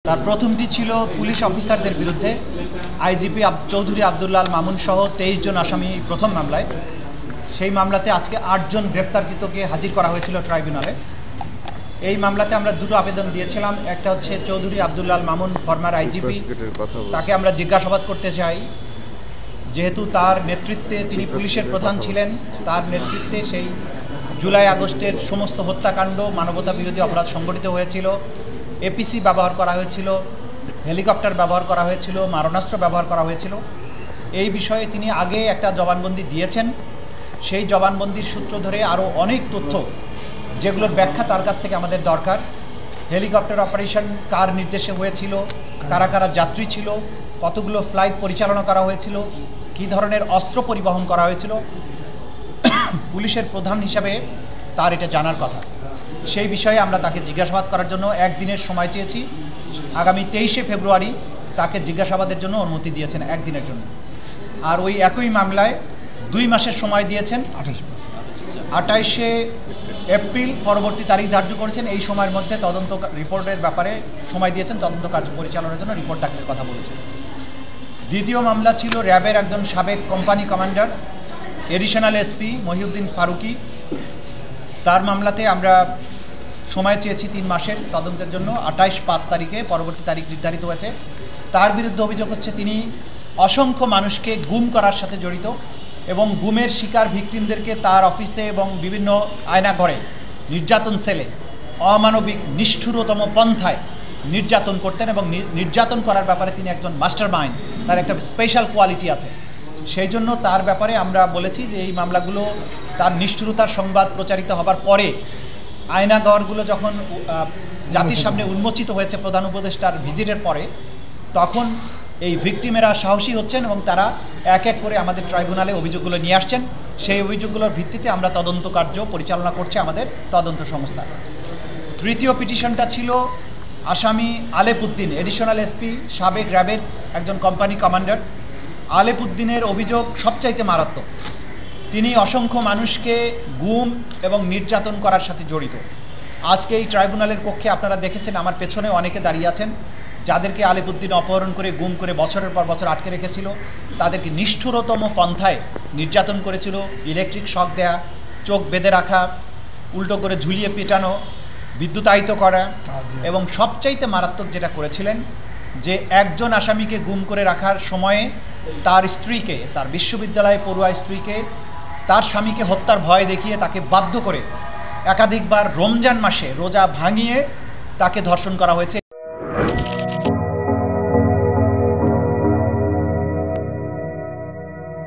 তার প্রথমটি ছিল পুলিশ অফিসারদের বিরুদ্ধে আইজিপি চৌধুরী আব্দুল্লাহ আল মামুন সহ 23 জন আসামি প্রথম মামলায়। সেই মামলাতে আজকে 8 জন গ্রেপ্তারকৃতকে হাজির করা হয়েছিল ট্রাইব্যুনালে। এই মামলাতে আমরা দুটো আবেদন দিয়েছিলাম। একটা হচ্ছে চৌধুরী আব্দুল্লাহ আল মামুন ফরমার আইজিপি, তাকে আমরা জিজ্ঞাসাবাদ করতে চাই, যেহেতু তার নেতৃত্বে তিনি পুলিশের প্রধান ছিলেন, তার নেতৃত্বে সেই জুলাই আগস্টের সমস্ত হত্যাকাণ্ড, মানবতা বিরোধী অপরাধ সংগঠিত হয়েছিল, এপিসি ব্যবহার করা হয়েছিল, হেলিকপ্টার ব্যবহার করা হয়েছিল, মারণাস্ত্র ব্যবহার করা হয়েছিল। এই বিষয়ে তিনি আগে একটা জবানবন্দি দিয়েছেন। সেই জবানবন্দির সূত্র ধরে আরও অনেক তথ্য, যেগুলোর ব্যাখ্যা তার কাছ থেকে আমাদের দরকার। হেলিকপ্টার অপারেশন কার নির্দেশে হয়েছিল, কারা কারা যাত্রী ছিল, কতগুলো ফ্লাইট পরিচালনা করা হয়েছিল, কী ধরনের অস্ত্র পরিবহন করা হয়েছিল, পুলিশের প্রধান হিসাবে তার এটা জানার কথা। সেই বিষয়ে আমরা তাকে জিজ্ঞাসাবাদ করার জন্য একদিনের সময় চেয়েছি। আগামী 23শে ফেব্রুয়ারি তাকে জিজ্ঞাসাবাদের জন্য অনুমতি দিয়েছেন একদিনের জন্য। আর ওই একই মামলায় 2 মাসের সময় দিয়েছেন, 28শে এপ্রিল পরবর্তী তারিখ ধার্য করেছেন। এই সময়ের মধ্যে তদন্ত রিপোর্টের ব্যাপারে সময় দিয়েছেন, তদন্ত কার্য পরিচালনার জন্য রিপোর্ট দাখিলের কথা বলেছেন। দ্বিতীয় মামলা ছিল র্যাবের একজন সাবেক company commander additional SP Mohiuddin Faruqui. তার মামলাতে আমরা সময় চেয়েছি 3 মাসের তদন্তের জন্য। 28/5 তারিখে পরবর্তী তারিখ নির্ধারিত হয়েছে। তার বিরুদ্ধে অভিযোগ হচ্ছে তিনি অসংখ্য মানুষকে গুম করার সাথে জড়িত এবং গুমের শিকার ভিকটিমদেরকে তার অফিসে এবং বিভিন্ন আয়নাঘরে, নির্যাতন সেলে অমানবিক নিষ্ঠুরতম পন্থায় নির্যাতন করতেন এবং নির্যাতন করার ব্যাপারে তিনি একজন মাস্টার মাইন্ড, তার একটা স্পেশাল কোয়ালিটি আছে। সেই জন্য তার ব্যাপারে আমরা বলেছি যে এই মামলাগুলো তার নিষ্ঠুরতার সংবাদ প্রচারিত হবার পরে, আয়নাঘরগুলো যখন জাতির সামনে উন্মোচিত হয়েছে প্রধান উপদেষ্টার ভিজিটের পরে, তখন এই ভিকটিমেরা সাহসী হচ্ছেন এবং তারা এক এক করে আমাদের ট্রাইব্যুনালে অভিযোগগুলো নিয়ে আসছেন। সেই অভিযোগগুলোর ভিত্তিতে আমরা তদন্ত কার্য পরিচালনা করছে আমাদের তদন্ত সংস্থা। তৃতীয় পিটিশনটা ছিল আসামি আলেপ উদ্দিন, এডিশনাল এসপি, সাবেক র্যাবের একজন কোম্পানি কমান্ডার। আলেপ উদ্দিনের অভিযোগ সবচাইতে মারাত্মক। তিনি অসংখ্য মানুষকে গুম এবং নির্যাতন করার সাথে জড়িত। আজকে এই ট্রাইব্যুনালের কক্ষে আপনারা দেখেছেন, আমার পেছনে অনেকে দাঁড়িয়ে আছেন, যাদেরকে আলেপ উদ্দিন অপহরণ করে গুম করে বছরের পর বছর আটকে রেখেছিল। তাদেরকে নিষ্ঠুরতম পন্থায় নির্যাতন করেছিল, ইলেকট্রিক শক দেয়া, চোখ বেঁধে রাখা, উল্টো করে ঝুলিয়ে পেটানো, বিদ্যুতায়িত করা, এবং সবচাইতে মারাত্মক যেটা করেছিলেন যে একজন আসামিকে গুম করে রাখার সময়ে তার স্ত্রীকে, তার বিশ্ববিদ্যালয়ে পড়ুয়া স্ত্রীকে, তার স্বামীকে হত্যার ভয় দেখিয়ে তাকে বাধ্য করে একাধিকবার রমজান মাসে রোজা ভাঙিয়ে তাকে ধর্ষণ করা হয়েছে